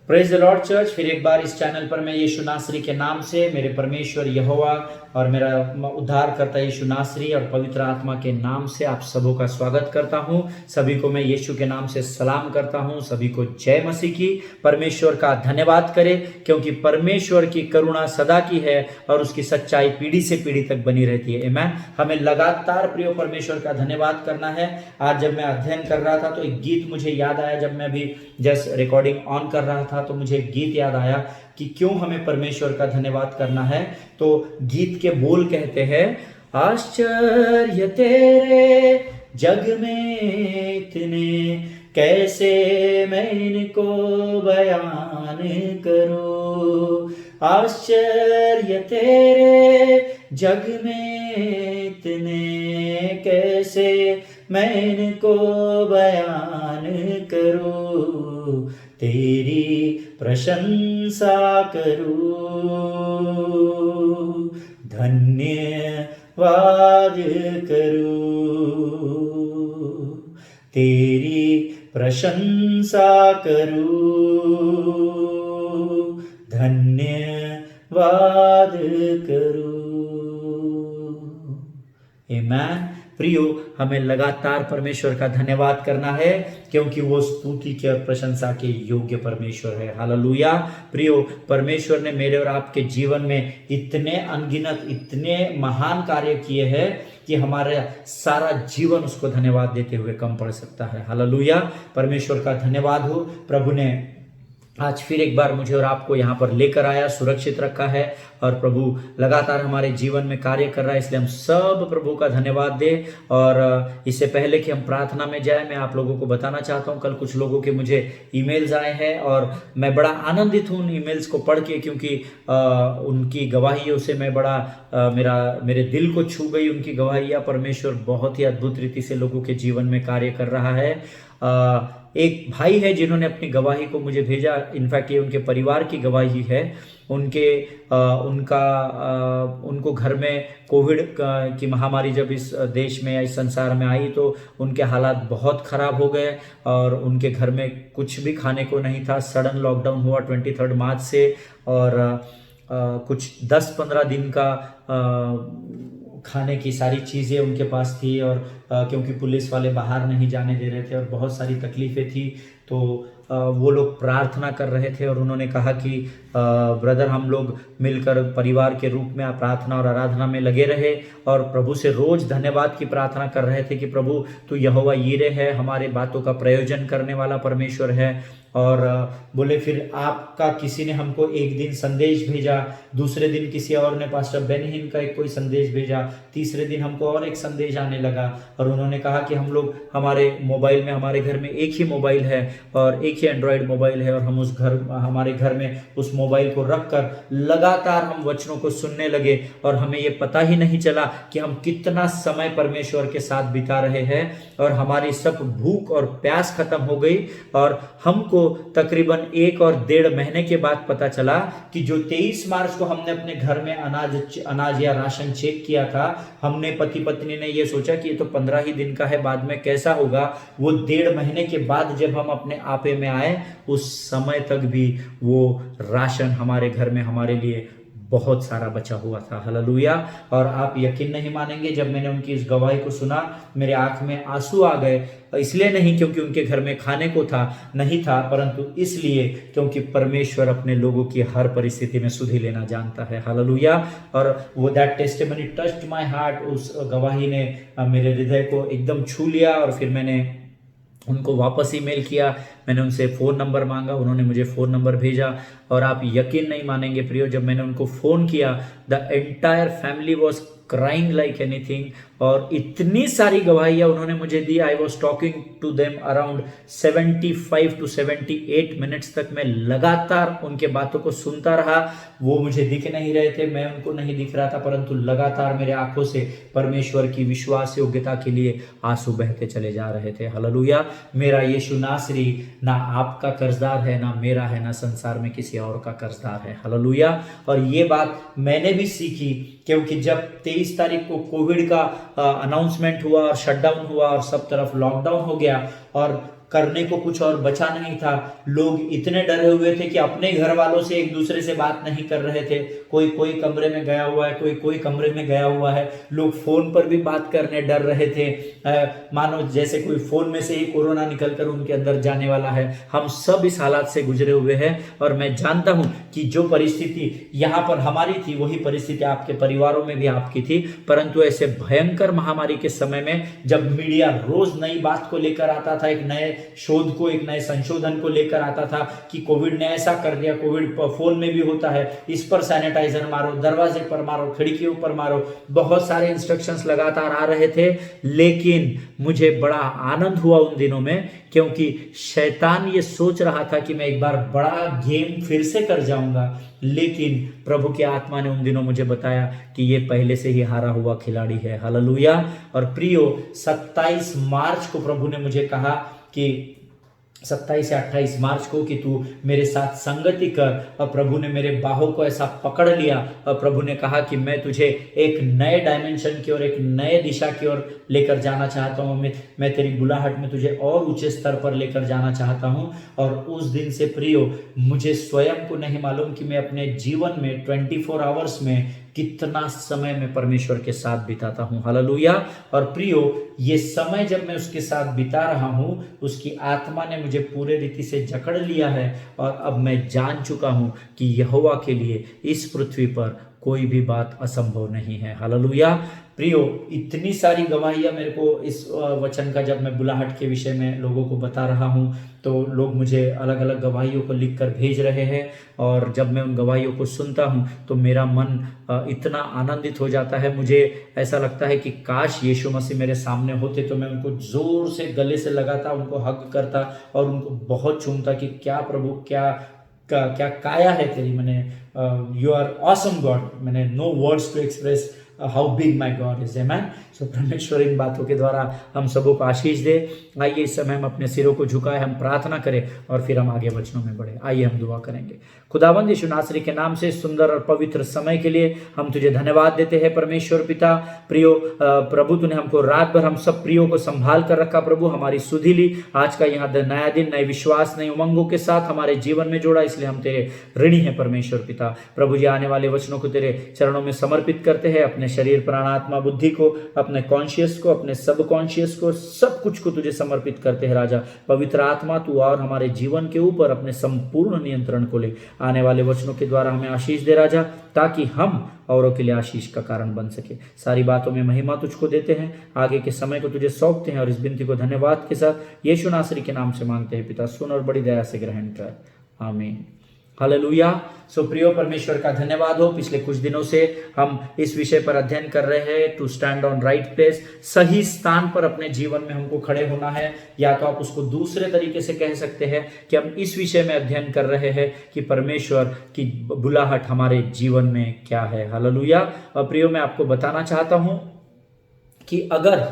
Praise the Lord church. फिर एक बार इस चैनल पर मैं यीशु नासरी के नाम से, मेरे परमेश्वर यहोवा और मेरा उद्धारकर्ता यीशु नासरी और पवित्र आत्मा के नाम से आप सबों का स्वागत करता हूं। सभी को मैं यीशु के नाम से सलाम करता हूं। सभी को जय मसीह की। परमेश्वर का धन्यवाद करें, क्योंकि परमेश्वर की करुणा सदा की है और उसकी सच्चाई पीढ़ी से पीढ़ी तक बनी रहती है। आमीन। हमें लगातार प्रिय परमेश्वर का धन्यवाद करना है। आज जब मैं अध्ययन कर रहा था तो एक गीत मुझे याद आया। जब मैं अभी जस्ट रिकॉर्डिंग ऑन कर रहा था तो मुझे एक गीत याद आया कि क्यों हमें परमेश्वर का धन्यवाद करना है। तो गीत के बोल कहते हैं, आश्चर्य तेरे जग में इतने, कैसे मैं इनको बयान करूं। आश्चर्य तेरे जग में इतने, कैसे मैं इनको बयान करूं। तेरी प्रशंसा करूं, धन्यवाद करूं। तेरी प्रशंसा करूं, धन्यवाद करूं। आमीन। प्रियो, हमें लगातार परमेश्वर का धन्यवाद करना है, क्योंकि वो स्तुति के और प्रशंसा के योग्य परमेश्वर है। हालेलुया। प्रियो, परमेश्वर ने मेरे और आपके जीवन में इतने अनगिनत, इतने महान कार्य किए हैं कि हमारा सारा जीवन उसको धन्यवाद देते हुए कम पड़ सकता है। हालेलुया। परमेश्वर का धन्यवाद हो। प्रभु ने आज फिर एक बार मुझे और आपको यहाँ पर लेकर आया, सुरक्षित रखा है और प्रभु लगातार हमारे जीवन में कार्य कर रहा है। इसलिए हम सब प्रभु का धन्यवाद दें। और इससे पहले कि हम प्रार्थना में जाएं, मैं आप लोगों को बताना चाहता हूं, कल कुछ लोगों के मुझे ईमेल्स आए हैं और मैं बड़ा आनंदित हूं उन ईमेल्स को पढ़ के, क्योंकि उनकी गवाहियों से मैं बड़ा मेरे दिल को छू गई उनकी गवाहियाँ। परमेश्वर बहुत ही अद्भुत रीति से लोगों के जीवन में कार्य कर रहा है। एक भाई है जिन्होंने अपनी गवाही को मुझे भेजा। इनफैक्ट ये उनके परिवार की गवाही है। उनको घर में कोविड की महामारी जब इस देश में या इस संसार में आई तो उनके हालात बहुत खराब हो गए और उनके घर में कुछ भी खाने को नहीं था। सडन लॉकडाउन हुआ 23 मार्च से और कुछ 10-15 दिन का खाने की सारी चीज़ें उनके पास थी और क्योंकि पुलिस वाले बाहर नहीं जाने दे रहे थे और बहुत सारी तकलीफ़ें थी, तो वो लोग प्रार्थना कर रहे थे और उन्होंने कहा कि ब्रदर, हम लोग मिलकर परिवार के रूप में प्रार्थना और आराधना में लगे रहे और प्रभु से रोज धन्यवाद की प्रार्थना कर रहे थे कि प्रभु तू यहोवा यीरे है, हमारे बातों का प्रयोजन करने वाला परमेश्वर है। और बोले फिर आपका किसी ने हमको एक दिन संदेश भेजा, दूसरे दिन किसी और ने पास्टर बेनहिन का एक कोई संदेश भेजा, तीसरे दिन हमको और एक संदेश आने लगा और उन्होंने कहा कि हम लोग हमारे मोबाइल में, हमारे घर में एक ही मोबाइल है और एक ही एंड्रॉयड मोबाइल है और हम हमारे घर में उस मोबाइल को रखकर लगातार हम वचनों को सुनने लगे और हमें ये पता ही नहीं चला कि हम कितना समय परमेश्वर के साथ बिता रहे हैं और हमारी सब भूख और प्यास खत्म हो गई। और हमको तकरीबन 1 और 1.5 महीने के बाद पता चला कि जो 23 मार्च को हमने अपने घर में अनाज या राशन चेक किया था, हमने पति पत्नी ने ये सोचा कि ये तो 15 ही दिन का है, बाद में कैसा होगा। वो 1.5 महीने के बाद जब हम अपने आपे में आए, उस समय तक भी वो राशन हमारे घर में हमारे लिए बहुत सारा बचा हुआ था। हालेलुया। और आप यकीन नहीं मानेंगे, जब मैंने उनकी इस गवाही को सुना मेरे आंख में आंसू आ गए। इसलिए नहीं क्योंकि उनके घर में खाने को नहीं था, परंतु इसलिए क्योंकि परमेश्वर अपने लोगों की हर परिस्थिति में सुधि लेना जानता है। हालेलुया। और वो that testimony touched my heart. उस गवाही ने मेरे हृदय को एकदम छू लिया और फिर मैंने उनको वापस ईमेल किया, मैंने उनसे फ़ोन नंबर मांगा, उन्होंने मुझे फ़ोन नंबर भेजा और आप यकीन नहीं मानेंगे प्रियो, जब मैंने उनको फ़ोन किया, the entire family was crying like anything. और इतनी सारी गवाहियाँ उन्होंने मुझे दी। I was talking to them around 75 to 78 minutes तक मैं लगातार उनके बातों को सुनता रहा। वो मुझे दिख नहीं रहे थे, मैं उनको नहीं दिख रहा था, परंतु लगातार मेरे आंखों से परमेश्वर की विश्वास योग्यता के लिए आंसू बहते चले जा रहे थे। हालेलुया। मेरा यीशु नासरी ना आपका कर्जदार है, ना मेरा है, ना संसार में किसी और का कर्जदार है। हालेलुया। और ये बात मैंने भी सीखी, क्योंकि जब 23 तारीख को कोविड का अनाउंसमेंट हुआ और शटडाउन हुआ और सब तरफ लॉकडाउन हो गया और करने को कुछ और बचा नहीं था। लोग इतने डरे हुए थे कि अपने घर वालों से एक दूसरे से बात नहीं कर रहे थे। कोई कोई कमरे में गया हुआ है, कोई कोई कमरे में गया हुआ है। लोग फोन पर भी बात करने डर रहे थे, मानो जैसे कोई फोन में से ही कोरोना निकलकर उनके अंदर जाने वाला है। हम सब इस हालात से गुजरे हुए हैं और मैं जानता हूं कि जो परिस्थिति यहाँ पर हमारी थी वही परिस्थिति आपके परिवारों में भी आपकी थी। परंतु ऐसे भयंकर महामारी के समय में जब मीडिया रोज नई बात को लेकर आता था, एक नए शोध को, एक नए संशोधन को लेकर आता था कि कोविड ने ऐसा कर दिया, कोविड फोन में भी होता है, इस पर सैनिटाइजर मारो, दरवाजे पर मारो, खिड़कियों पर मारो, बहुत सारे इंस्ट्रक्शंस लगातार आ रहे थे। लेकिन मुझे बड़ा आनंद हुआ उन दिनों में, क्योंकि शैतान ये सोच रहा था कि मैं एक बार बड़ा गेम फिर से कर जाऊंगा। लेकिन प्रभु की आत्मा ने उन दिनों मुझे बताया कि ये पहले से ही हारा हुआ खिलाड़ी है। हालेलुया। और प्रियो, 27 मार्च को प्रभु ने मुझे कहा कि 27 या 28 मार्च को कि तू मेरे साथ संगति कर। और प्रभु ने मेरे बाहों को ऐसा पकड़ लिया और प्रभु ने कहा कि मैं तुझे एक नए डायमेंशन की ओर, एक नए दिशा की ओर लेकर जाना चाहता हूँ। मैं तेरी बुलाहट में तुझे और ऊंचे स्तर पर लेकर जाना चाहता हूँ। और उस दिन से प्रियो, मुझे स्वयं को नहीं मालूम कि मैं अपने जीवन में 24 आवर्स में कितना समय मैं परमेश्वर के साथ बिताता हूँ। हालेलुया। और प्रियो, ये समय जब मैं उसके साथ बिता रहा हूँ, उसकी आत्मा ने मुझे पूरे रीति से जकड़ लिया है और अब मैं जान चुका हूँ कि यहोवा के लिए इस पृथ्वी पर कोई भी बात असंभव नहीं है। हालेलुया। प्रियो, इतनी सारी गवाहियां मेरे को इस वचन का, जब मैं बुलाहट के विषय में लोगों को बता रहा हूं तो लोग मुझे अलग अलग गवाहियों को लिखकर भेज रहे हैं। और जब मैं उन गवाहियों को सुनता हूं तो मेरा मन इतना आनंदित हो जाता है। मुझे ऐसा लगता है कि काश यीशु मसीह मेरे सामने होते तो मैं उनको जोर से गले से लगाता, उनको हग करता और उनको बहुत चूमता कि क्या प्रभु, क्या काया है तेरी। मैंने यू आर ऑसम गॉड। मैंने no words to express how big my God is. आमेन। सो परमेश्वर इन बातों के द्वारा हम सबों को आशीष दे। आइए इस समय हम अपने सिरों को झुकाए, हम प्रार्थना करें और फिर हम आगे वचनों में बढ़े। आइए हम दुआ करेंगे। खुदावंद यीशु नासरी के नाम से सुंदर और पवित्र समय के लिए हम तुझे धन्यवाद देते हैं परमेश्वर पिता। प्रियो प्रभु, तूने हमको रात भर हम सब प्रियो को संभाल कर रखा प्रभु, हमारी सुधि ली। आज का यहाँ नया दिन नए विश्वास, नए उमंगों के साथ हमारे जीवन में जोड़ा, इसलिए हम तेरे ऋणी हैं परमेश्वर पिता। प्रभु जी, आने वाले वचनों को तेरे चरणों में समर्पित करते हैं। अपने शरीर, प्राण, आत्मा, बुद्धि को, अपने कॉन्शियस को, अपने सब कॉन्शियस को, सब कुछ को तुझे समर्पित करते हैं राजा। पवित्र आत्मा तू और हमारे जीवन के ऊपर अपने संपूर्ण नियंत्रण को ले। आने वाले वचनों के द्वारा हमें आशीष दे राजा, ताकि हम औरों के लिए आशीष का कारण बन सके। सारी बातों में महिमा तुझको देते हैं, आगे के समय को तुझे सौंपते हैं और इस विनती को धन्यवाद के साथ यीशु नासरी के नाम से मांगते हैं पिता। सुन और बड़ी दया से ग्रहण कर। आमीन। हालेलुया। सो प्रियो, परमेश्वर का धन्यवाद हो। पिछले कुछ दिनों से हम इस विषय पर अध्ययन कर रहे हैं, to stand on right place. सही स्थान पर अपने जीवन में हमको खड़े होना है, या तो आप उसको दूसरे तरीके से कह सकते हैं कि हम इस विषय में अध्ययन कर रहे हैं कि परमेश्वर की बुलाहट हमारे जीवन में क्या है। हालेलुया। और प्रियो, मैं आपको बताना चाहता हूं कि अगर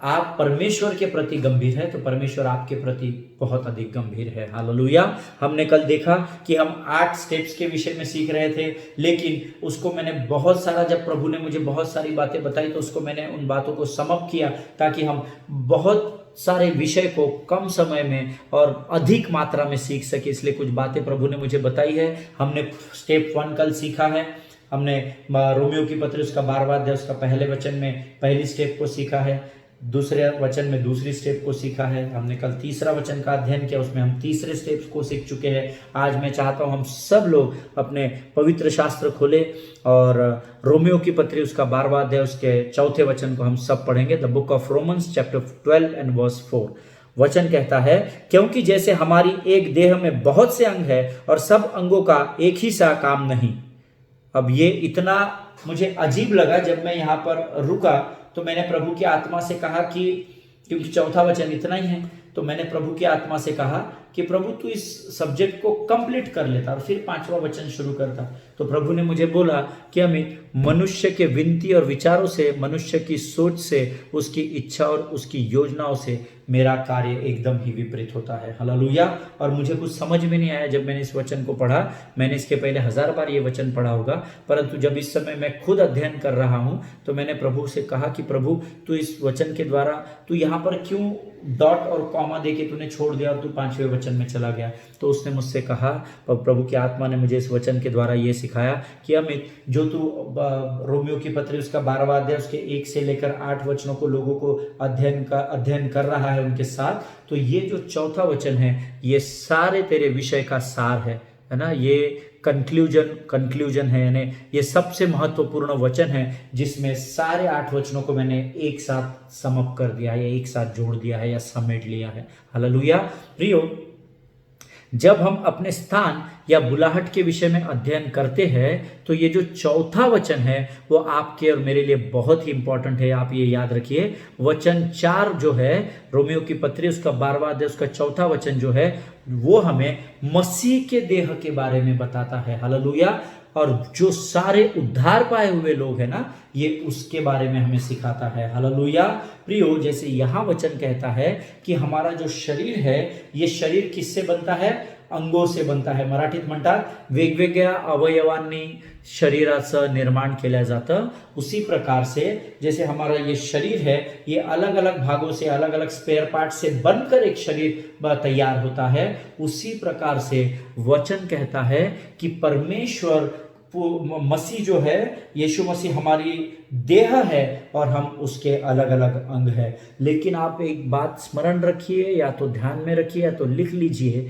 आप परमेश्वर के प्रति गंभीर है तो परमेश्वर आपके प्रति बहुत अधिक गंभीर है। हालेलुया। हमने कल देखा कि हम 8 स्टेप्स के विषय में सीख रहे थे, लेकिन उसको मैंने बहुत सारा, जब प्रभु ने मुझे बहुत सारी बातें बताई तो उसको मैंने उन बातों को समअप किया, ताकि हम बहुत सारे विषय को कम समय में और अधिक मात्रा में सीख सके। इसलिए कुछ बातें प्रभु ने मुझे बताई है। हमने स्टेप 1 कल सीखा है। हमने रोमियो की पत्री उसका 12वां अध्याय उसका पहले वचन में पहली स्टेप को सीखा है, दूसरे वचन में दूसरी स्टेप को सीखा है। हमने कल तीसरा वचन का अध्ययन किया, उसमें हम तीसरे स्टेप्स को सीख चुके हैं। आज मैं चाहता हूं हम सब लोग अपने पवित्र शास्त्र खोले और रोमियो की पत्री उसका 12वां अध्याय उसके 4थे वचन को हम सब पढ़ेंगे। The book of Romans chapter 12 and verse 4। वचन कहता है, क्योंकि जैसे हमारी एक देह में बहुत से अंग है और सब अंगों का एक ही सा काम नहीं। अब ये इतना मुझे अजीब लगा जब मैं यहाँ पर रुका, तो मैंने प्रभु की आत्मा से कहा कि, क्योंकि 4था वचन इतना ही है, तो मैंने प्रभु की आत्मा से कहा कि प्रभु तू इस सब्जेक्ट को कंप्लीट कर लेता और फिर 5वां वचन शुरू करता। तो प्रभु ने मुझे बोला कि अमित, मनुष्य के विनती और विचारों से, मनुष्य की सोच से, उसकी इच्छा और उसकी योजनाओं से मेरा कार्य एकदम ही विपरीत होता है। हालेलुया। और मुझे कुछ समझ में नहीं आया जब मैंने इस वचन को पढ़ा। मैंने इसके पहले 1000 बार ये वचन पढ़ा होगा, परंतु जब इस समय मैं खुद अध्ययन कर रहा हूं तो मैंने प्रभु से कहा कि प्रभु, तू इस वचन के द्वारा तू यहाँ पर क्यों डॉट और कॉमा देके तूने छोड़ दिया और तू 5वें वचन में चला गया। तो उसने मुझसे कहा, प्रभु की आत्मा ने मुझे इस वचन के द्वारा ये सिखाया कि अमित, जो तू रोमियो की पत्री उसका 12वां अध्याय उसके 1 से लेकर 8 वचनों को लोगों को अध्ययन कर रहा है उनके साथ, तो ये जो चौथा वचन है ये सारे तेरे विषय का सार है ना। ये कंक्लूजन है, यानी ये सबसे महत्वपूर्ण वचन है जिसमें सारे 8 वचनों को मैंने एक साथ समअप कर दिया है, एक साथ जोड़ दिया है या समेट लिया है। हालेलुया। प्रियो, जब हम अपने स्थान या बुलाहट के विषय में अध्ययन करते हैं तो ये जो चौथा वचन है वो आपके और मेरे लिए बहुत ही इंपॉर्टेंट है। आप ये याद रखिए, वचन 4 जो है रोमियो की पत्री उसका 12वां अध्याय उसका चौथा वचन जो है वो हमें मसीह के देह के बारे में बताता है। हालेलुया। और जो सारे उद्धार पाए हुए लोग हैं ना, ये उसके बारे में हमें सिखाता है। हालेलुया। प्रियो, जैसे यहाँ वचन कहता है कि हमारा जो शरीर है ये शरीर किससे बनता है? अंगों से बनता है। मराठीत म्हणतात वेगवेगळ्या अवयवांनी शरीराचं निर्माण केलं जातं। उसी प्रकार से जैसे हमारा ये शरीर है ये अलग अलग भागों से, अलग अलग स्पेयर पार्ट से बनकर एक शरीर तैयार होता है, उसी प्रकार से वचन कहता है कि परमेश्वर मसीह जो है, यीशु मसीह हमारी देह है और हम उसके अलग अलग अंग है। लेकिन आप एक बात स्मरण रखिए, या तो ध्यान में रखिए या तो लिख लीजिए,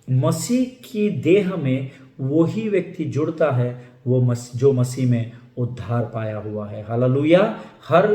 मसीह की देह में वही व्यक्ति जुड़ता है वो जो मसीह में उद्धार पाया हुआ है। हालेलुया। हर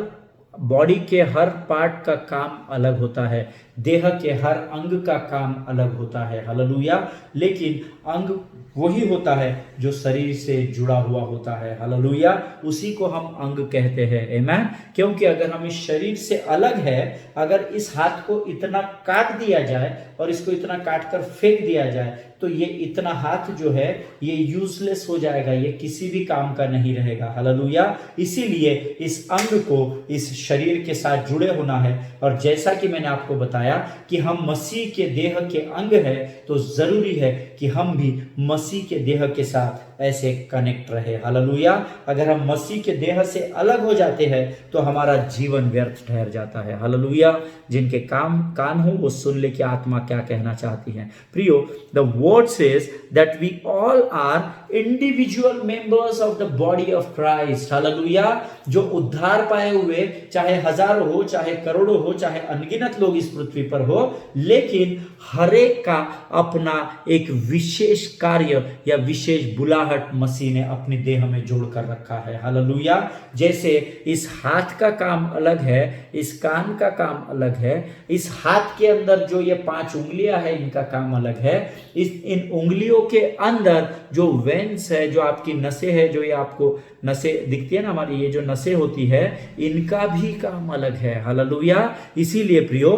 बॉडी के हर पार्ट का काम अलग होता है, देह के हर अंग का काम अलग होता है। हालेलुया। लेकिन अंग वही होता है जो शरीर से जुड़ा हुआ होता है। हालेलुया। उसी को हम अंग कहते हैं। आमीन। क्योंकि अगर हम इस शरीर से अलग है, अगर इस हाथ को इतना काट दिया जाए और इसको इतना काट कर फेंक दिया जाए तो ये इतना हाथ जो है ये यूजलेस हो जाएगा, ये किसी भी काम का नहीं रहेगा। हालेलुया। इसीलिए इस अंग को इस शरीर के साथ जुड़े होना है। और जैसा कि मैंने आपको बताया कि हम मसीह के देह के अंग है, तो जरूरी है कि हम भी मसीह के देह के साथ ऐसे कनेक्ट रहे। हालेलुया। अगर हम मसीह के देह से अलग हो जाते हैं तो हमारा जीवन व्यर्थ ठहर जाता है। हालेलुया। जिनके कान हो वो सुन ले कि आत्मा क्या कहना चाहती है। प्रियो, the word says that we all are individual members of the body of Christ. Hallelujah. जो उद्धार पाए हुए, चाहे हजारों हो, चाहे करोड़ों हो, चाहे अनगिनत लोग इस पृथ्वी पर हो, लेकिन हर एक का अपना एक विशेष कार्य या विशेष बुलाहट मसीह ने अपनी देह में जोड़ कर रखा है। हालेलुया। जैसे इस हाथ का काम अलग है, इस कान का काम अलग है, इस हाथ के अंदर जो ये 5 उंगलियां है इनका काम अलग है, इन उंगलियों के अंदर जो वेन्स है, जो आपकी नसें है, जो ये आपको नसें दिखती है ना हमारी, ये जो नसें होती है इनका भी काम अलग है। हालेलुया। इसीलिए प्रियो,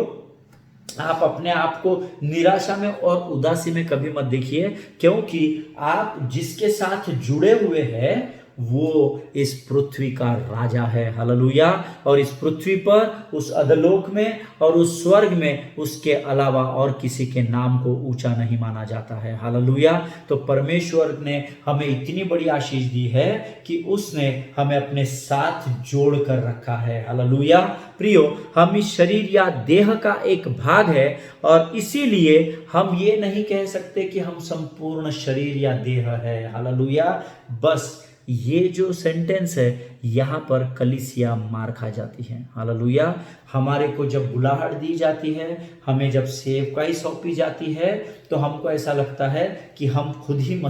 आप अपने आप को निराशा में और उदासी में कभी मत देखिए, क्योंकि आप जिसके साथ जुड़े हुए हैं वो इस पृथ्वी का राजा है। हालेलुया। और इस पृथ्वी पर, उस अधोलोक में और उस स्वर्ग में उसके अलावा और किसी के नाम को ऊंचा नहीं माना जाता है। हालेलुया। तो परमेश्वर ने हमें इतनी बड़ी आशीष दी है कि उसने हमें अपने साथ जोड़ कर रखा है। हालेलुया। प्रियो, हम इस शरीर या देह का एक भाग है और इसीलिए हम ये नहीं कह सकते कि हम संपूर्ण शरीर या देह है। हालेलुया। बस ये जो सेंटेंस है यहाँ पर कलीसिया मार खा जाती है। हालेलुया। हमारे को जब बुलाहट दी जाती है, हमें जब सेवकाई सौंपी जाती है, तो हमको ऐसा लगता है कि हम खुद ही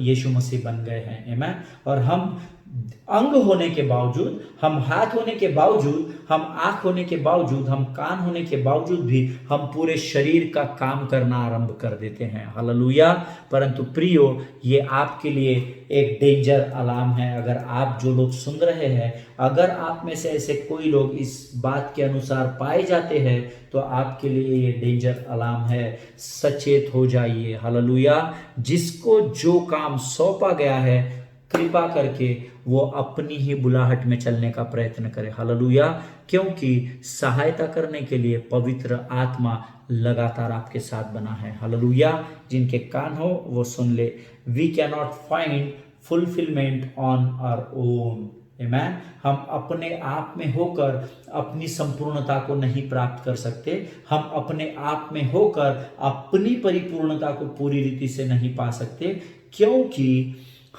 यीशु मसीह बन गए हैं। आमीन। और हम अंग होने के बावजूद, हम हाथ होने के बावजूद, हम आंख होने के बावजूद, हम कान होने के बावजूद भी हम पूरे शरीर का काम करना आरंभ कर देते हैं। हालेलुया। परंतु प्रियो, ये आपके लिए एक डेंजर अलार्म है। अगर आप जो लोग सुन रहे हैं, अगर आप में से ऐसे कोई लोग इस बात के अनुसार पाए जाते हैं तो आपके लिए ये डेंजर अलार्म है। सचेत हो जाइए। हालेलुया। जिसको जो काम सौंपा गया है कृपा करके वो अपनी ही बुलाहट में चलने का प्रयत्न करे। हालेलुया। क्योंकि सहायता करने के लिए पवित्र आत्मा लगातार आपके साथ बना है। हालेलुया। जिनके कान हो वो सुन ले। We can not find fulfilment on our own. आमेन। हम अपने आप में होकर अपनी संपूर्णता को नहीं प्राप्त कर सकते। हम अपने आप में होकर अपनी परिपूर्णता को पूरी रीति से नहीं पा सकते, क्योंकि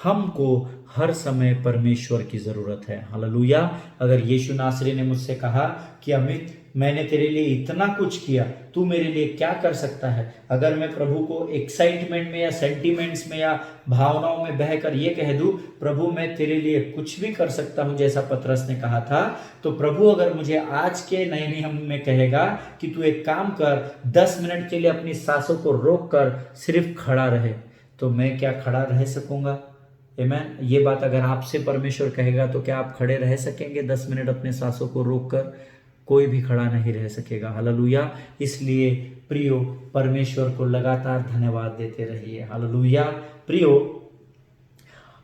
हमको हर समय परमेश्वर की जरूरत है। हालेलुया। अगर यीशु नासरी ने मुझसे कहा कि अमित मैंने तेरे लिए इतना कुछ किया, तू मेरे लिए क्या कर सकता है? अगर मैं प्रभु को एक्साइटमेंट में या सेंटिमेंट्स में या भावनाओं में बहकर ये कह दूं, प्रभु मैं तेरे लिए कुछ भी कर सकता हूं, जैसा पतरस ने कहा था, तो प्रभु अगर मुझे आज के नए नियम में कहेगा कि तू एक काम कर, 10 मिनट के लिए अपनी सांसों को रोक कर सिर्फ खड़ा रहे, तो मैं क्या खड़ा रह सकूंगा? आमेन। ये बात अगर आपसे परमेश्वर कहेगा तो क्या आप खड़े रह सकेंगे 10 मिनट अपने सांसों को रोककर? कोई भी खड़ा नहीं रह सकेगा। हालेलुया। इसलिए प्रियो, परमेश्वर को लगातार धन्यवाद देते रहिए। हालेलुया। प्रियो,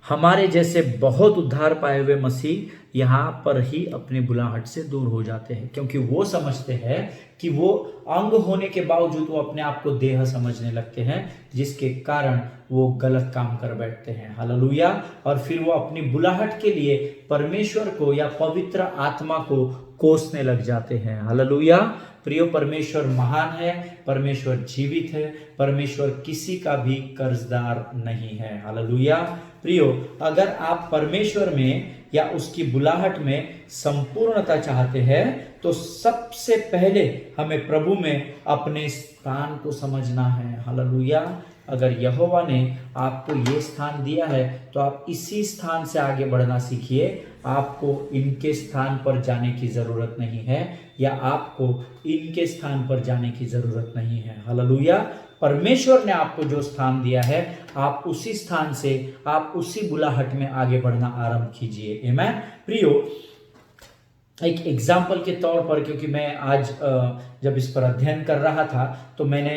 हमारे जैसे बहुत उद्धार पाए हुए मसीह यहाँ पर ही अपनी बुलाहट से दूर हो जाते हैं, क्योंकि वो समझते हैं कि वो अंग होने के बावजूद वो अपने आप को देह समझने लगते हैं, जिसके कारण वो गलत काम कर बैठते हैं। हालेलुया। और फिर वो अपनी बुलाहट के लिए परमेश्वर को या पवित्र आत्मा को कोसने लग जाते हैं। हालेलुया। प्रियो, परमेश्वर महान है, परमेश्वर जीवित है, परमेश्वर किसी का भी कर्जदार नहीं है। हालेलुया। प्रियो, अगर आप परमेश्वर में या उसकी बुलाहट में संपूर्णता चाहते हैं तो सबसे पहले हमें प्रभु में अपने स्थान को समझना है। हालेलुया। अगर यहोवा ने आपको ये स्थान दिया है तो आप इसी स्थान से आगे बढ़ना सीखिए। आपको इनके स्थान पर जाने की जरूरत नहीं है, या आपको इनके स्थान पर जाने की जरूरत नहीं है। हालेलुया। परमेश्वर ने आपको जो स्थान दिया है, आप उसी स्थान से, आप उसी बुलाहट में आगे बढ़ना आरंभ कीजिए। आमेन। प्रियो, एक एग्जाम्पल के तौर पर, क्योंकि मैं आज जब इस पर अध्ययन कर रहा था तो मैंने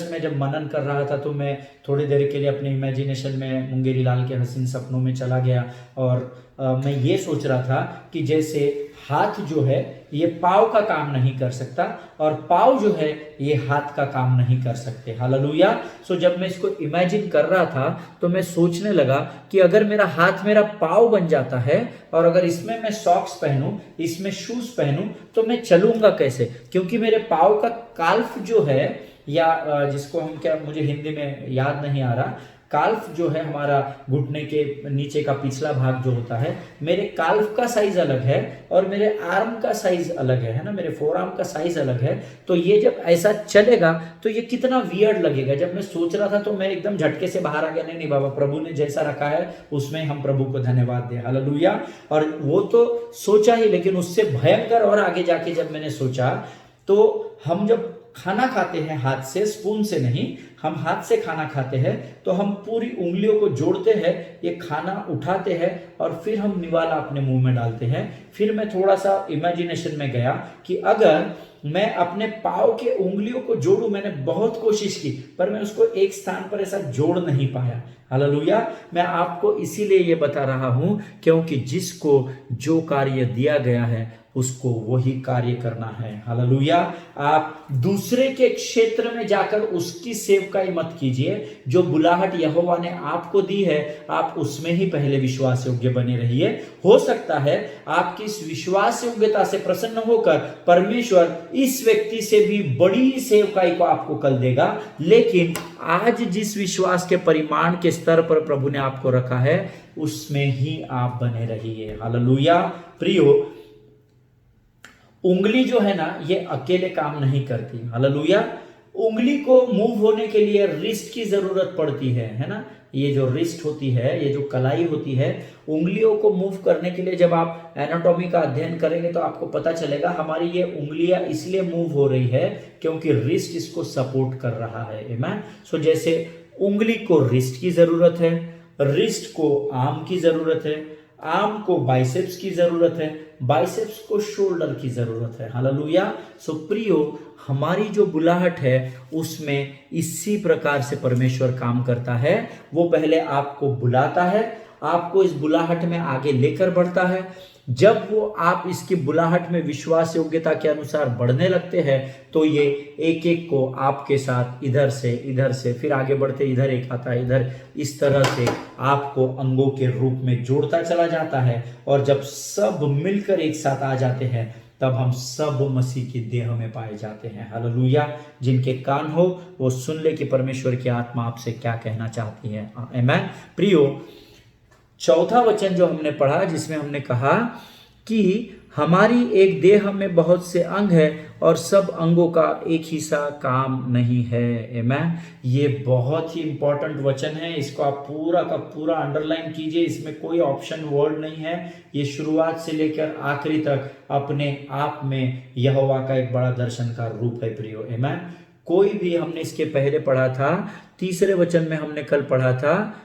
मैं जब मनन कर रहा था तो मैं थोड़ी देर के लिए अपने इमेजिनेशन में मुंगेरी लाल के हसीन सपनों में चला गया, और मैं ये सोच रहा था कि जैसे हाथ जो है ये पाँव का काम नहीं कर सकता, और पाँव जो है ये हाथ का काम नहीं कर सकते। हालेलुया। सो जब मैं इसको इमेजिन कर रहा था तो मैं सोचने लगा कि अगर मेरा हाथ मेरा पाँव बन जाता है, और अगर इसमें मैं सॉक्स पहनूं, इसमें शूज पहनूं, तो मैं चलूंगा कैसे? क्योंकि मेरे पाँव का काल्फ जो है, या जिसको हम क्या, मुझे हिंदी में याद नहीं आ रहा, काल्फ जो है हमारा घुटने के नीचे का पिछला भाग जो होता है, मेरे काल्फ का साइज अलग है और मेरे आर्म का साइज अलग है ना, मेरे फोर आर्म का साइज अलग है। तो ये जब ऐसा चलेगा तो ये कितना वियर्ड लगेगा। जब मैं सोच रहा था तो मैं एकदम झटके से बाहर आ गया, नहीं बाबा, प्रभु ने जैसा रखा है उसमें हम प्रभु को धन्यवाद दें। हालेलुया। और वो तो सोचा ही, लेकिन उससे भयंकर और आगे जाके जब मैंने सोचा, तो हम जब खाना खाते हैं हाथ से, स्पून से नहीं, हम हाथ से खाना खाते हैं, तो हम पूरी उंगलियों को जोड़ते हैं, ये खाना उठाते हैं और फिर हम निवाला अपने मुंह में डालते हैं। फिर मैं थोड़ा सा इमेजिनेशन में गया कि अगर मैं अपने पाँव के उंगलियों को जोड़ूं, मैंने बहुत कोशिश की पर मैं उसको एक स्थान पर ऐसा जोड़ नहीं पाया। हालेलुया। मैं आपको इसीलिए ये बता रहा हूं क्योंकि जिसको जो कार्य दिया गया है उसको वही कार्य करना है। हालेलुया। आप दूसरे के क्षेत्र में जाकर उसकी सेवकाई मत कीजिए। जो बुलाहट यहोवा ने आपको दी है, आप उसमें ही पहले विश्वास योग्य बने रहिए। हो सकता है आपकी इस विश्वास योग्यता से प्रसन्न होकर परमेश्वर इस व्यक्ति से भी बड़ी सेवकाई को आपको कल देगा, लेकिन आज जिस विश्वास के परिमाण के स्तर पर प्रभु ने आपको रखा है उसमें ही आप बने रहिए। हालेलुया। प्रियो, उंगली जो है ना, ये अकेले काम नहीं करती। हालेलुया। उंगली को मूव होने के लिए रिस्ट की जरूरत पड़ती है ना। ये जो रिस्ट होती है, ये जो कलाई होती है, उंगलियों को मूव करने के लिए जब आप एनाटॉमी का अध्ययन करेंगे तो आपको पता चलेगा हमारी ये उंगलियां इसलिए मूव हो रही है क्योंकि रिस्ट इसको सपोर्ट कर रहा है। आमेन। सो जैसे उंगली को रिस्ट की जरूरत है, रिस्ट को आर्म की जरूरत है, आर्म को बाइसेप्स की जरूरत है, बाइसेप्स को शोल्डर की जरूरत है। हालेलुया। सो प्रियो, हमारी जो बुलाहट है उसमें इसी प्रकार से परमेश्वर काम करता है। वो पहले आपको बुलाता है, आपको इस बुलाहट में आगे लेकर बढ़ता है। जब वो आप इसकी बुलाहट में विश्वास योग्यता के अनुसार बढ़ने लगते हैं तो ये एक एक को आपके साथ इधर से फिर आगे बढ़ते, इधर एक आता है, इधर, इस तरह से आपको अंगों के रूप में जोड़ता चला जाता है। और जब सब मिलकर एक साथ आ जाते हैं तब हम सब मसीह की देह में पाए जाते हैं। हालेलुया। जिनके कान हो वो सुन ले कि परमेश्वर की आत्मा आपसे क्या कहना चाहती है। आमीन। प्रियो, चौथा वचन जो हमने पढ़ा जिसमें हमने कहा कि हमारी एक देह में बहुत से अंग है और सब अंगों का एक ही सा काम नहीं है। आमीन। ये बहुत ही इंपॉर्टेंट वचन है, इसको आप पूरा का पूरा अंडरलाइन कीजिए। इसमें कोई ऑप्शन वर्ड नहीं है। ये शुरुआत से लेकर आखिरी तक अपने आप में यहोवा का एक बड़ा दर्शन का रूप है प्रियो। आमीन। कोई भी, हमने इसके पहले पढ़ा था, तीसरे वचन में हमने कल पढ़ा था,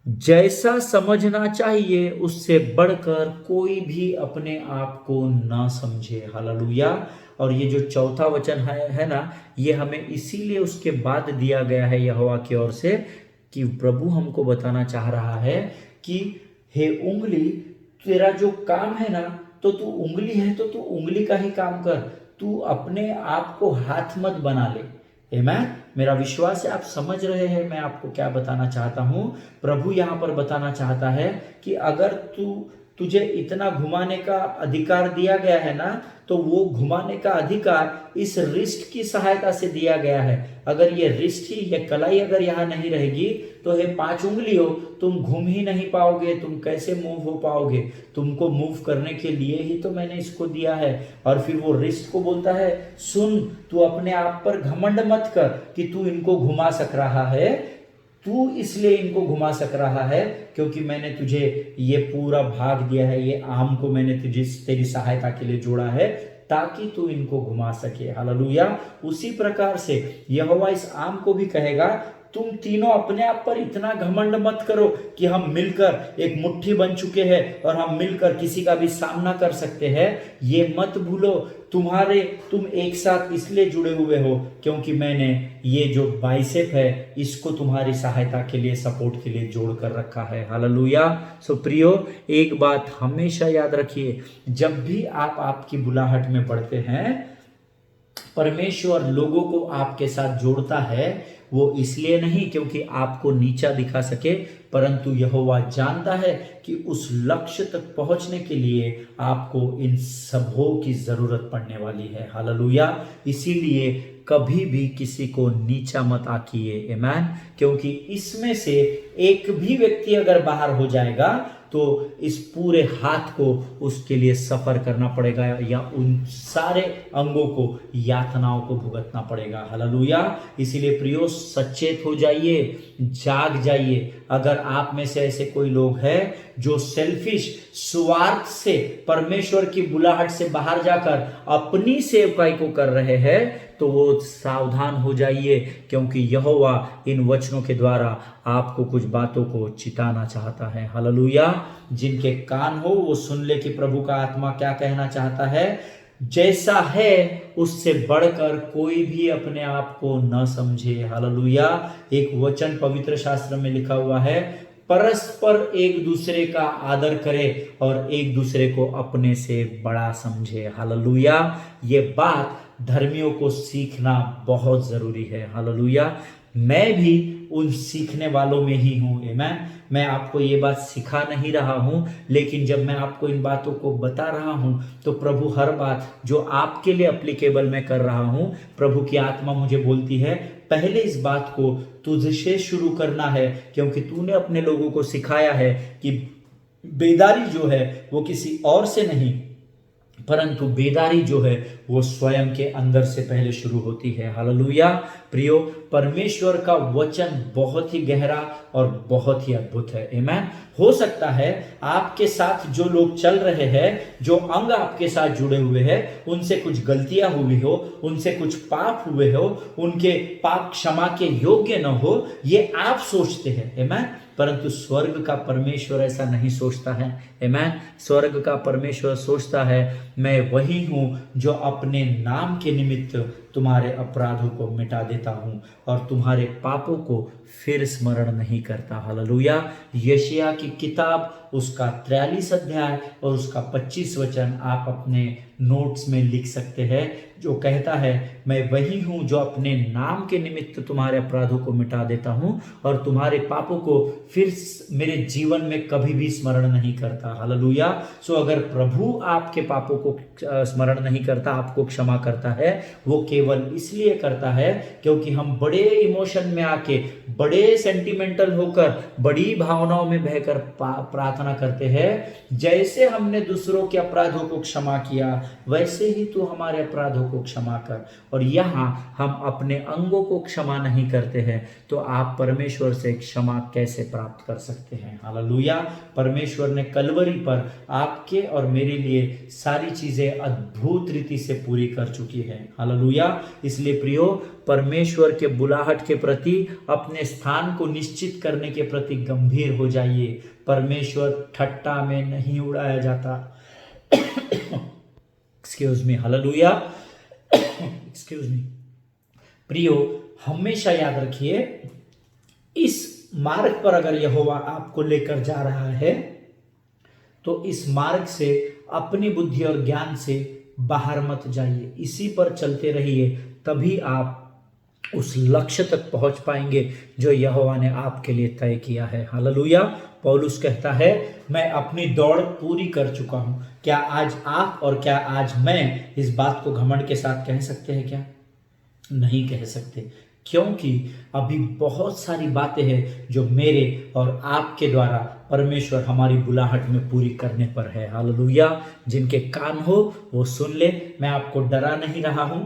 जैसा समझना चाहिए उससे बढ़कर कोई भी अपने आप को ना समझे। हालेलुया। और ये जो चौथा वचन है ना, ये हमें इसीलिए उसके बाद दिया गया है यहोवा की ओर से कि प्रभु हमको बताना चाह रहा है कि हे उंगली, तेरा जो काम है ना, तो तू उंगली है तो तू उंगली का ही काम कर, तू अपने आप को हाथ मत बना ले। आमीन। मेरा विश्वास है आप समझ रहे हैं मैं आपको क्या बताना चाहता हूं। प्रभु यहां पर बताना चाहता है कि अगर तुझे इतना घुमाने का अधिकार दिया गया है ना, तो वो घुमाने का अधिकार इस रिस्ट की सहायता से दिया गया है। अगर ये रिस्ट ही, ये कलाई अगर यहाँ नहीं रहेगी तो ये 5 उंगली हो, तुम घूम ही नहीं पाओगे, तुम कैसे मूव हो पाओगे। तुमको मूव करने के लिए ही तो मैंने इसको दिया है। और फिर वो रिस्ट को बोलता है, सुन, तू अपने आप पर घमंड मत कर कि तू इनको घुमा सक रहा है, तू इसलिए इनको घुमा सक रहा है क्योंकि मैंने तुझे ये पूरा भाग दिया है, ये आर्म को मैंने तुझे तेरी सहायता के लिए जोड़ा है ताकि तू इनको घुमा सके। हालेलुया। उसी प्रकार से यहोवा इस आर्म को भी कहेगा, तुम तीनों अपने आप पर इतना घमंड मत करो कि हम मिलकर एक मुट्ठी बन चुके हैं और हम मिलकर किसी का भी सामना कर सकते हैं। ये मत भूलो, तुम एक साथ इसलिए जुड़े हुए हो क्योंकि मैंने ये जो बाइसेप है इसको तुम्हारी सहायता के लिए, सपोर्ट के लिए जोड़ कर रखा है। हालेलुया। सो प्रियो, एक बात हमेशा याद रखिए, जब भी आप आपकी बुलाहट में बढ़ते हैं, परमेश्वर लोगों को आपके साथ जोड़ता है। वो इसलिए नहीं क्योंकि आपको नीचा दिखा सके, परंतु यहोवा जानता है कि उस लक्ष्य तक पहुंचने के लिए आपको इन सबों की जरूरत पड़ने वाली है। हालेलुया। इसीलिए कभी भी किसी को नीचा मत आंकिए। आमीन। क्योंकि इसमें से एक भी व्यक्ति अगर बाहर हो जाएगा तो इस पूरे हाथ को उसके लिए सफर करना पड़ेगा या उन सारे अंगों को, यातनाओं को भुगतना पड़ेगा। हालेलुया। इसीलिए प्रियो, सचेत हो जाइए, जाग जाइए। अगर आप में से ऐसे कोई लोग हैं जो सेल्फिश, स्वार्थ से, परमेश्वर की बुलाहट से बाहर जाकर अपनी सेवकाई को कर रहे हैं, तो वो सावधान हो जाइए क्योंकि यहोवा इन वचनों के द्वारा आपको कुछ बातों को चिताना चाहता है। हालेलुया। जिनके कान हो वो सुन ले कि प्रभु का आत्मा क्या कहना चाहता है। जैसा है उससे बढ़कर कोई भी अपने आप को न समझे। हालेलुया। एक वचन पवित्र शास्त्र में लिखा हुआ है, परस्पर एक दूसरे का आदर करे और एक दूसरे को अपने से बड़ा समझे। हालेलुया। ये बात धर्मियों को सीखना बहुत जरूरी है। हालेलुया। मैं भी उन सीखने वालों में ही हूँ। मैं आपको ये बात सिखा नहीं रहा हूँ, लेकिन जब मैं आपको इन बातों को बता रहा हूँ तो प्रभु हर बात जो आपके लिए एप्लीकेबल मैं कर रहा हूँ, प्रभु की आत्मा मुझे बोलती है पहले इस बात को तुझसे शुरू करना है, क्योंकि तूने अपने लोगों को सिखाया है कि बेदारी जो है वो किसी और से नहीं, परंतु बेदारी जो है वो स्वयं के अंदर से पहले शुरू होती है। हालेलुया। प्रियो, परमेश्वर का वचन बहुत ही गहरा और बहुत ही अद्भुत है। आमीन। हो सकता है आपके साथ जो लोग चल रहे हैं, जो अंग आपके साथ जुड़े हुए हैं, उनसे कुछ गलतियां हुई हो, उनसे कुछ पाप हुए हो, उनके पाप क्षमा के योग्य न हो, ये आप सोचते हैं। आमीन। परंतु स्वर्ग का परमेश्वर ऐसा नहीं सोचता है। आमीन। स्वर्ग का परमेश्वर सोचता है, मैं वही हूं जो अपने नाम के निमित्त तुम्हारे अपराधों को मिटा देता हूं और तुम्हारे पापों को फिर स्मरण नहीं करता। हालेलुया। यशायाह की किताब उसका 43 अध्याय और उसका 25 वचन आप अपने नोट्स में लिख सकते हैं, जो कहता है, मैं वही हूं जो अपने नाम के निमित्त तुम्हारे अपराधों को मिटा देता हूं और तुम्हारे पापों को फिर मेरे जीवन में कभी भी स्मरण नहीं करता। हालेलुया। सो अगर प्रभु आपके पापों को स्मरण नहीं करता, आपको क्षमा करता है, वो केवल इसलिए करता है क्योंकि हम बड़े इमोशन में आके, बड़े सेंटिमेंटल होकर, बड़ी भावनाओं में बहकर प्रार्थना करते हैं, जैसे हमने दूसरों के अपराधों को क्षमा किया वैसे ही तू हमारे अपराधों को क्षमा कर। और यहाँ हम अपने अंगों को क्षमा नहीं करते हैं, तो आप परमेश्वर से क्षमा कैसे प्राप्त कर सकते हैं? हालेलुया। परमेश्वर ने कलवरी पर आपके और मेरे लिए सारी चीजें अद्भुत रीति से पूरी कर चुकी है। हालेलुया। इसलिए प्रियो, परमेश्वर के बुलाहट के प्रति, अपने स्थान को निश्चित करने के प्रति गंभीर हो जाइए। परमेश्वर ठट्टा में नहीं उड़ाया जाता। Excuse me. Hallelujah. Excuse me. प्रियो, हमेशा याद रखिए, इस मार्ग पर अगर यहोवा आपको लेकर जा रहा है तो इस मार्ग से अपनी बुद्धि और ज्ञान से बाहर मत जाइए, इसी पर चलते रहिए, तभी आप उस लक्ष्य तक पहुंच पाएंगे जो यहोवा ने आपके लिए तय किया है। हालेलुया। पौलुस कहता है, मैं अपनी दौड़ पूरी कर चुका हूं। क्या आज आप और क्या आज मैं इस बात को घमंड के साथ कह सकते हैं? क्या नहीं कह सकते, क्योंकि अभी बहुत सारी बातें हैं जो मेरे और आपके द्वारा परमेश्वर हमारी बुलाहट में पूरी करने पर है। हालेलुया। जिनके कान हो वो सुन ले। मैं आपको डरा नहीं रहा हूं,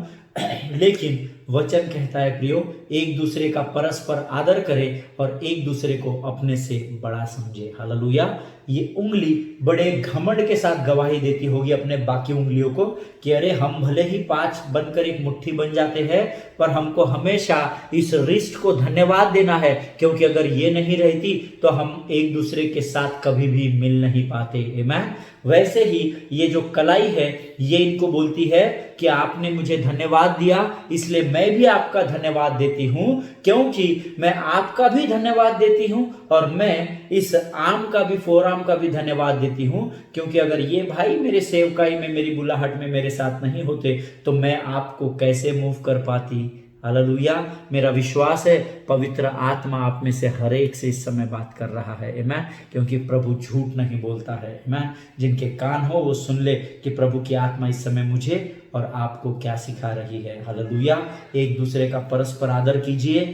लेकिन वचन कहता है प्रियो, एक दूसरे का परस्पर आदर करे और एक दूसरे को अपने से बड़ा समझे। हालेलुया। ये उंगली बड़े घमंड के साथ गवाही देती होगी अपने बाकी उंगलियों को कि अरे हम भले ही 5 बनकर एक मुट्ठी बन जाते हैं, पर हमको हमेशा इस रिस्ट को धन्यवाद देना है, क्योंकि अगर ये नहीं रहती तो हम एक दूसरे के साथ कभी भी मिल नहीं पाते। आमीन। वैसे ही ये जो कलाई है, ये इनको बोलती है कि आपने मुझे धन्यवाद दिया, इसलिए मैं भी आपका धन्यवाद देती हूं, क्योंकि मैं आपका भी धन्यवाद देती हूं और मैं इस आम का भी, फोराम का भी धन्यवाद देती हूं, क्योंकि अगर ये भाई मेरे सेवकाई में, मेरी बुलाहट में मेरे साथ नहीं होते तो मैं आपको कैसे मूव कर पाती। हालेलुया। मेरा विश्वास है पवित्र आत्मा आप में से हर एक से इस समय बात कर रहा है। आमीन। क्योंकि प्रभु झूठ नहीं बोलता है। आमीन। जिनके कान हो वो सुन ले कि प्रभु की आत्मा इस समय मुझे और आपको क्या सिखा रही है। हालेलुया। एक दूसरे का परस्पर आदर कीजिए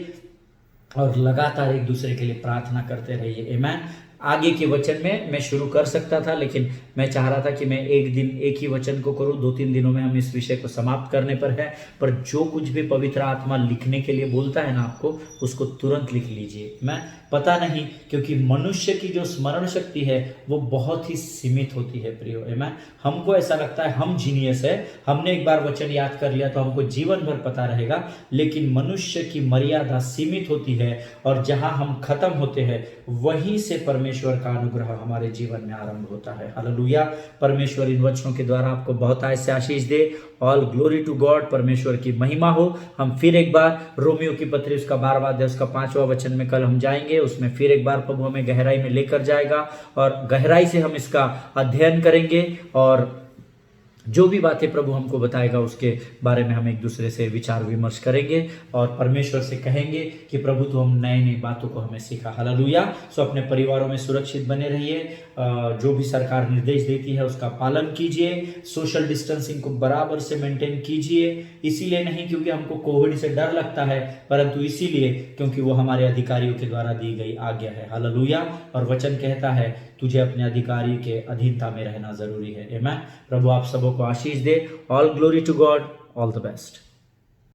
और लगातार एक दूसरे के लिए प्रार्थना करते रहिए। आमीन। आगे के वचन में मैं शुरू कर सकता था, लेकिन मैं चाह रहा था कि मैं एक दिन एक ही वचन को करूं। 2-3 दिनों में हम इस विषय को समाप्त करने पर है। पर जो कुछ भी पवित्र आत्मा लिखने के लिए बोलता है ना आपको, उसको तुरंत लिख लीजिए। मैं पता नहीं, क्योंकि मनुष्य की जो स्मरण शक्ति है वो बहुत ही सीमित होती है प्रियो। आमीन। हमको ऐसा लगता है हम जीनियस है, हमने एक बार वचन याद कर लिया तो हमको जीवन भर पता रहेगा, लेकिन मनुष्य की मर्यादा सीमित होती है और जहां हम खत्म होते हैं वहीं से परमेश्वर का अनुग्रह हमारे जीवन में आरंभ होता है। हालेलुया। परमेश्वर इन वचनों के द्वारा आपको बहुत आयत से आशीष दे। All glory to God. परमेश्वर की महिमा हो। हम फिर एक बार रोमियो की पत्री उसका 12वां अध्याय उसका 5वां वचन में कल हम जाएंगे। उसमें फिर एक बार प्रभु हमें गहराई में लेकर जाएगा और गहराई से हम इसका अध्ययन करेंगे और जो भी बातें प्रभु हमको बताएगा उसके बारे में हम एक दूसरे से विचार विमर्श करेंगे और परमेश्वर से कहेंगे कि प्रभु तो हम नई नई बातों को हमें सिखा। हालेलुया। सो अपने परिवारों में सुरक्षित बने रहिए। जो भी सरकार निर्देश देती है उसका पालन कीजिए। सोशल डिस्टेंसिंग को बराबर से मेंटेन कीजिए। इसीलिए नहीं क्योंकि हमको कोविड से डर लगता है, परंतु इसीलिए क्योंकि वो हमारे अधिकारियों के द्वारा दी गई आज्ञा है। हालेलुया। और वचन कहता है तुझे अपने अधिकारी के अधीनता में रहना जरूरी है। आमीन। प्रभु आप सबों को आशीष दे। All glory to God. All the best.